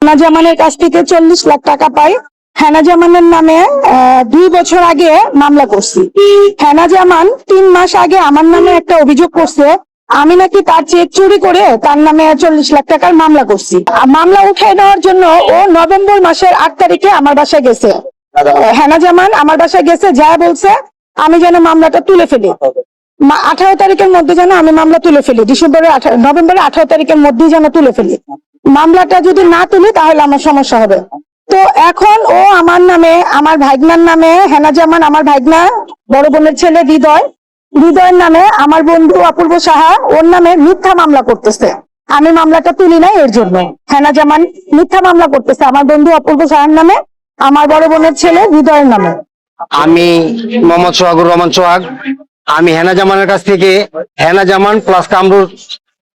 হেনা জামানের কাছ থেকে 40 লাখ টাকা পাই। হেনা জামানের নামে 2 বছর আগে মামলা করছি। হেনা জামান 3 মাস আগে আমার নামে একটা অভিযোগ করছে, আমি নাকি তার চেক চুরি করে তার নামে 40 লাখ টাকার মামলা করছি। মামলা উঠাই নেওয়ার জন্য ও নভেম্বর মাসের 8 তারিখে আমার বাসায় গেছে। হেনা জামান আমার বাসায় গেছে, যা বলছে আমি যেন মামলাটা তুলে ফেলি। 18 তারিখের মধ্যে যেন আমি মামলা তুলে ফেলি, নভেম্বরের 18 তারিখের মধ্যেই যেন তুলে ফেলি। মামলাটা যদি না তুলি তাহলে আমার সমস্যা হবে। তো এখন ও আমার নামে, আমার ভাইগনার নামে, হেনা জামান আমার ভাইগনা বড় বোনের ছেলে হৃদয়ের নামে আমার বন্ধু অপূর্ব সাহা ওর নামে মিথ্যা মামলা করতেছে। আমি মামলাটা তুলি নাই এর জন্য হেনা জামান মিথ্যা মামলা করতেছে আমার বন্ধু অপূর্ব সাহার নামে, আমার বড় বোনের ছেলে হৃদয়ের নামে। আমি মোহাম্মদ সোহাগুর রহমান সোহাগ। আমি হেনা জামানের কাছ থেকে, হেনা জামান প্লাস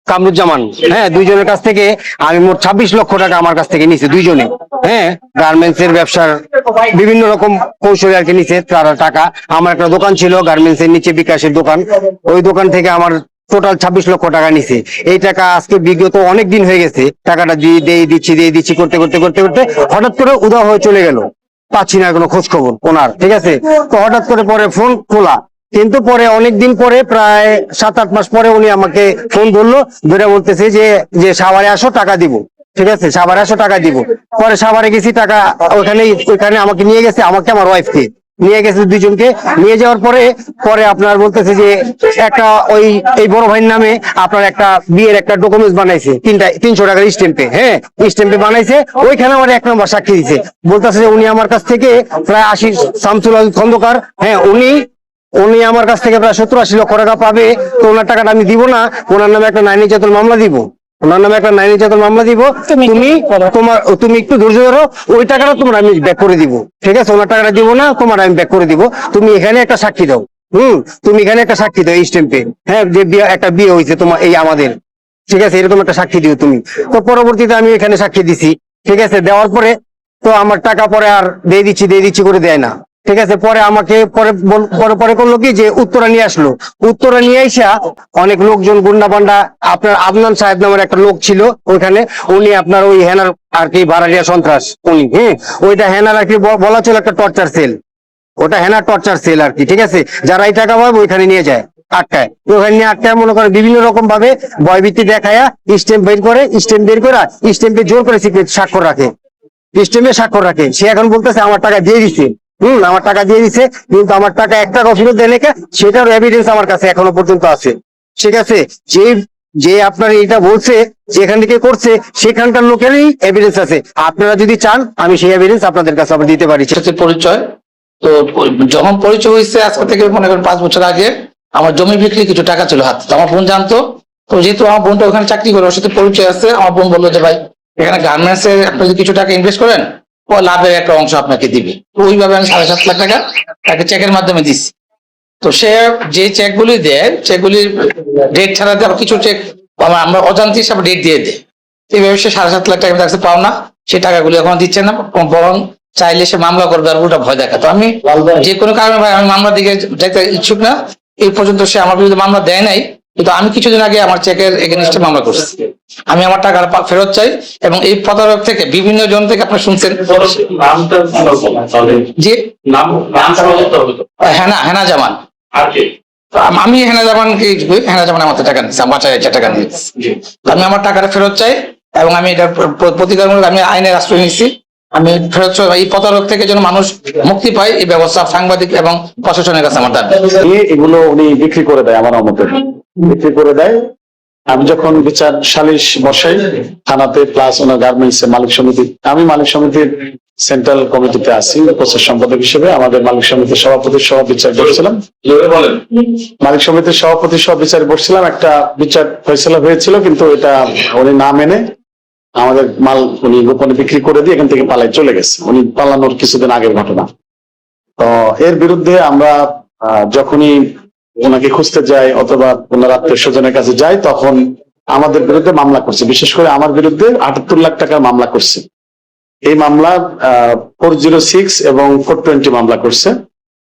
কামরুজ্জামান, হ্যাঁ, দুইজনের কাছ থেকে আমি মোট 26 লক্ষ টাকা আমার কাছ থেকে নিছি দুইজনে। হ্যাঁ, গার্মেন্টস এর ব্যবসার বিভিন্ন রকম কৌশলে আর কি নিছে তারা টাকা। আমার একটা দোকান ছিল গার্মেন্টস এর নিচে, বিকাশের দোকান, ওই দোকান থেকে আমার টোটাল 26 লক্ষ টাকা নিছে। এই টাকা আজকে বিগত অনেক দিন হয়ে গেছে, টাকাটা দিয়ে দিচ্ছি করতে করতে করতে করতে হঠাৎ করে উধাও হয়ে চলে গেল, পাচ্ছি না কোনো খোঁজ খবর ওনার। ঠিক আছে, তো হঠাৎ করে পরে ফোন খোলা, কিন্তু পরে অনেকদিন পরে প্রায় 7-8 মাস পরে উনি আমাকে ফোন ধরলো, ধরে বলতেছে যে সাভারে আসো টাকা দিব। ঠিক আছে, সাভারে আসো টাকা দিব। পরে সাভারে গেছি, টাকা ওইখানে আমাকে নিয়ে গেছে, আমাকে আমার ওয়াইফকে নিয়ে গেছে, দুইজনকে নিয়ে যাওয়ার পরে আপনার বলতেছে যে একটা এই বড় ভাইয়ের নামে আপনার একটা বিয়ের একটা ডকুমেন্টস বানাইছে 300 টাকার স্ট্যাম্পে। হ্যাঁ, স্ট্যাম্পে বানাইছে, ওইখানে আমার 1 নম্বর সাক্ষী দিছে। বলতেছে যে উনি আমার কাছ থেকে প্রায় 80, শামসুল আল খন্দকার, হ্যাঁ, উনি আমার কাছ থেকে প্রায় 70-80 লক্ষ টাকা পাবে। তো ওনার টাকাটা আমি দিব না, ওনার নামে একটা নারী নির্যাতন মামলা দিব, ওনার নামে একটা নারী নির্যাতন মামলা দিব। তুমি একটু ধৈর্য ধরো, ওই টাকাটা তোমার আমি ব্যাক করে দিব। ঠিক আছে, ওনার টাকাটা দিব না, তোমার আমি ব্যাক করে দিব। তুমি এখানে একটা সাক্ষী দাও। তুমি এখানে একটা সাক্ষী দাও এই স্ট্যাম্পে, হ্যাঁ, যে একটা বিয়ে হয়েছে তোমার এই আমাদের। ঠিক আছে, এরকম একটা সাক্ষী দিও তুমি। তো পরবর্তীতে আমি এখানে সাক্ষী দিছি। ঠিক আছে, দেওয়ার পরে তো আমার টাকা পরে আর দিয়ে দিচ্ছি করে দেয় না। ঠিক আছে, পরে আমাকে পরে করলো কি যে উত্তরা নিয়ে আসলো। উত্তরা নিয়ে আইসা অনেক লোকজন গুন্ডা পান্ডা, আপনার আদনান সাহেব নামের একটা লোক ছিল ওইখানে, উনি আপনার ওই হেনার আর কি ভাড়াটিয়া সন্ত্রাস উনি। হ্যাঁ, ওইটা হেনার আর কি বলা ছিল একটা টর্চার সেল, ওটা হেনার টর্চার সেল আর কি। ঠিক আছে, যারা এই টাকা পাবে ওইখানে নিয়ে যায় আটকায়, ওখানে নিয়ে আটকায় মনে করে বিভিন্ন রকম ভাবে ভয়ভীতি দেখায়া স্ট্যাম্প বের করে স্ট্যাম্পে জোর করে স্বাক্ষর রাখে, স্ট্যাম্পে স্বাক্ষর রাখে। সে এখন বলতেছে আমার টাকা দিয়ে দিছে, আমার টাকা দিয়ে দিছে, কিন্তু আমার টাকা 1 টাকা ফেরত দেয় নাকি, সেটার এভিডেন্স আমার কাছে এখনো পর্যন্ত আছে। ঠিক আছে, যে আপনার এটা বলছে যেখান থেকে করছে সেখানকার লোকেরই এভিডেন্স আছে। আপনারা যদি চান আমি সেই এভিডেন্স আপনাদের কাছে আবার দিতে পারি। পরিচয় তো যখন পরিচয় হয়েছে আজকে থেকে মনে করেন 5 বছর আগে, আমার জমি বিক্রি কিছু টাকা ছিল হাতে, আমার বোন জানতো। তো যেহেতু আমার বোনটা ওখানে চাকরি করে, ওর সাথে পরিচয় আছে, আমার বোন বললো যে ভাই এখানে গার্মেন্টস এ আপনি যদি কিছু টাকা ইনভেস্ট করেন, ও লাভের একটা অংশ আপনাকে দিবে। তো ওইভাবে আমি 7.5 লাখ টাকা তাকে চেকের মাধ্যমে দিচ্ছি। তো সে যে চেকগুলি দেয়, সেগুলির ডেট ছাড়া দিয়ে কিছু চেক আমরা অজান্তি সব ডেট দিয়ে দেয়। এইভাবে সে 7.5 লাখ টাকা কাছে পাও না, সে টাকাগুলি এখন দিচ্ছে না, বরং চাইলে সে মামলা করবে আর উল্টা ভয় দেখা। তো আমি যে কোনো কারণে ভাই আমি মামলার দিকে যাইতে ইচ্ছুক না। এই পর্যন্ত সে আমার বিরুদ্ধে মামলা দেয় নাই, কিন্তু আমি কিছুদিন আগে আমার চেকের এগেইনস্টে মামলা করছি। আমি আমার টাকা ফেরত চাই, এবং এই প্রতারক থেকে বিভিন্ন জন থেকে আপনারা শুনছেন যে হেনা জামান, আমি হেনা জামানকে, হেনা জামান আমার টাকা নিচ্ছে, আমার বাচ্চা টাকা নিচ্ছে। আমি আমার টাকাটা ফেরত চাই, এবং আমি এটা প্রতিকারমূলক আমি আইনের আশ্রয় নিচ্ছি। আমি ফেরত এই প্রতারক থেকে যেন মানুষ মুক্তি পায়, এই ব্যবস্থা সাংবাদিক এবং প্রশাসনের কাছে আমার দাবি। এগুলো উনি বিক্রি করে দেয়, আমার মতে বিক্রি করে দেয়। আমি যখন বিচার সালিশ বসাই থানাতে, প্লাস ওনার গার্মেন্টস এর মালিক সমিতি, আমি মালিক সমিতির সেন্ট্রাল কমিটিতে আছি প্রচার সম্পাদক হিসেবে। আমাদের মালিক সমিতির সভাপতি সহ বিচার বসছিলাম, মালিক সমিতির সভাপতি সহ বিচার বসছিলাম। একটা বিচার ফয়সালা হয়েছিল, কিন্তু এটা উনি না মেনে আমাদের মাল উনি গোপনে বিক্রি করে দিয়ে এখান থেকে পালাই চলে গেছে। উনি পালানোর কিছুদিন আগের ঘটনা। তো এর বিরুদ্ধে আমরা যখনই ওনাকে খুঁজতে যাই অথবা ওনার আত্মীয় স্বজনের কাছে যাই, তখন আমাদের বিরুদ্ধে মামলা করছে। বিশেষ করে আমার বিরুদ্ধে 78 লাখ টাকার মামলা করছে। এই মামলা 406 এবং 420 মামলা করছে।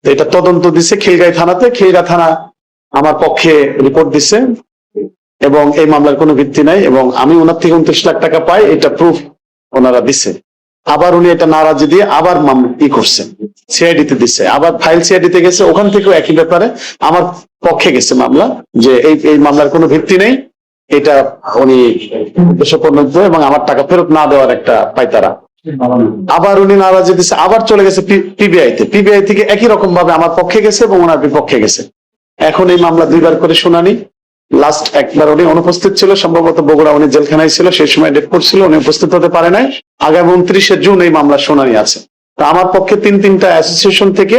এটা তদন্ত দিছে খিলগাঁও থানাতে। খিলগাঁও থানা আমার পক্ষে রিপোর্ট দিছে, এবং এই মামলার কোনো ভিত্তি নাই, এবং আমি ওনার থেকে 29 লাখ টাকা পাই, এটা প্রুফ ওনারা দিছে। আবার উনি এটা নারাজি দিয়ে আবার করছে, সিআইডি তে দিছে, আবার ফাইল সিআইডি তে গেছে, ওখান থেকেও একই ব্যাপারে আমার পক্ষে গেছে মামলা, যে এই মামলার কোনো ভিত্তি নেই, এটা উনি উদ্দেশ্যপ্রণোদিত এবং আমার টাকা ফেরত না দেওয়ার একটা পায়তারা। আবার উনি নারাজি দিছে, আবার চলে গেছে পিবিআই তে, পিবিআই থেকে একই রকম ভাবে আমার পক্ষে গেছে এবং ওনার বিপক্ষে গেছে। এখন এই মামলা 2বার করে শুনানি। লাস্ট একবার উনি অনুপস্থিত ছিল, সম্ভবত বগুড়া উনি জেলখানায় ছিল, সেই সময় ডেট পড়ছিল, উনি উপস্থিত হতে পারে নাই। আগামী 29শে জুন এই মামলার শুনানি আছে। তো আমার পক্ষে তিনটা অ্যাসোসিয়েশন থেকে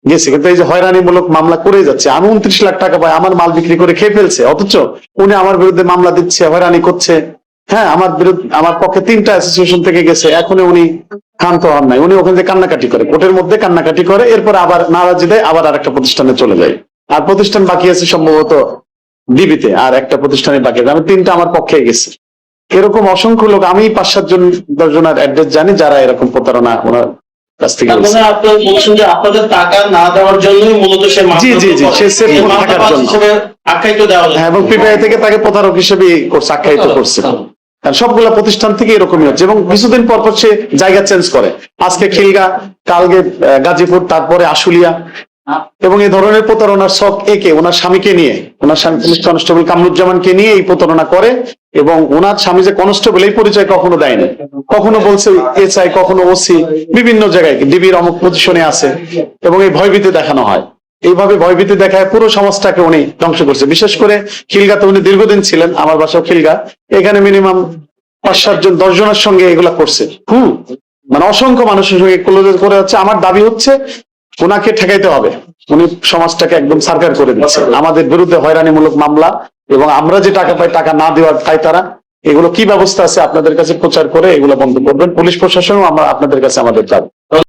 গেছে, কিন্তু এই যে হয়রানিমূলক মামলা করে যাচ্ছে, আমি 29 লাখ টাকা পাই, আমার মাল বিক্রি করে খেয়ে ফেলছে, অথচ উনি আমার বিরুদ্ধে মামলা দিচ্ছে, হয়রানি করছে। হ্যাঁ, আমার পক্ষে 3টা অ্যাসোসিয়েশন থেকে গেছে, এখনো উনি ক্ষান্ত হন নাই। উনি ওখানে কান্নাকাটি করে, কোর্টের মধ্যে কান্নাকাটি করে, এরপর আবার নারাজি দেয়, আবার আরেকটা প্রতিষ্ঠানে চলে যায়। আর প্রতিষ্ঠান বাকি আছে সম্ভবত ডিবিতে, আর একটা প্রতিষ্ঠানে বাকি আছে। আমি 3টা আমার পক্ষে গেছে। এরকম অসংখ্য লোক, আমি 5-7 জন 10 জনের অ্যাড্রেস জানি যারা এরকম প্রতারণা ওনার কাছ থেকে তার মানে আপনারা বলছেন যে আপনাদের টাকা না দেওয়ার জন্যই মূলত সে জি জি জি, সে সেফ থাকার জন্য হিসেবে আখ্যায়িত দেওয়া যায়। হ্যাঁ, এবং পিপিআই থেকে তাকে প্রতারক হিসেবে করছে, আখ্যায়িত করছে। কারণ সবগুলা প্রতিষ্ঠান থেকে এরকমই হচ্ছে, এবং কিছুদিন পর পর সে জায়গা চেঞ্জ করে। আজকে খিলগা, কালকে গাজীপুর, তারপরে আশুলিয়া, এবং এই ধরনের প্রতারণার সব একে ওনার স্বামীকে নিয়ে, ওনার স্বামী পুলিশ কনস্টেবল কামরুজ্জামানকে নিয়ে এই প্রতারণা করে। এবং ওনার স্বামী যে কনস্টেবল এই পরিচয় কখনো দেয়নি, কখনো বলছে এসআই, কখনো ওসি, বিভিন্ন জায়গায় ডিবির অমুক পজিশনে আছে, এবং এই ভয়ভীতি দেখানো হয়। এইভাবে ভয়ভীতি দেখায় পুরো সমাজটাকে উনি ধ্বংস করছে। বিশেষ করে খিলগাতে উনি দীর্ঘদিন ছিলেন, আমার বাসাও খিলগা, এখানে মিনিমাম 5-7 জন 10 জনের সঙ্গে এগুলা করছে। মানে অসংখ্য মানুষের সঙ্গে করে হচ্ছে। আমার দাবি হচ্ছে ওনাকে ঠেকাইতে হবে। উনি সমাজটাকে একদম সার্কার করে দিচ্ছে, আমাদের বিরুদ্ধে হয়রানিমূলক মামলা, এবং আমরা যে টাকা পাই টাকা না দেওয়ার তারা, এগুলো কি ব্যবস্থা আছে আপনাদের কাছে প্রচার করে এগুলো বন্ধ করবেন। পুলিশ প্রশাসনও আমরা আপনাদের কাছে আমাদের দাবি।